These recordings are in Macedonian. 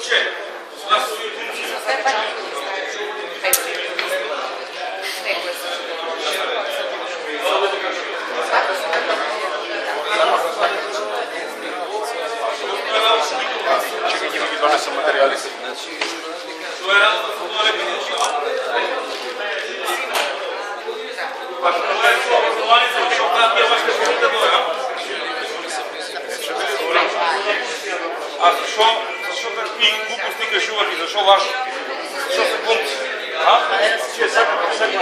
Čekaj, njima gi donese materijali. А защо такви глупости кажуват и защо лаш? Защо са глупци? Всяка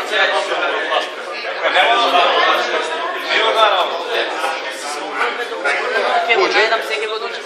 цена добра да плаща. Няма да работа. Ке го гледам всеки го дуча.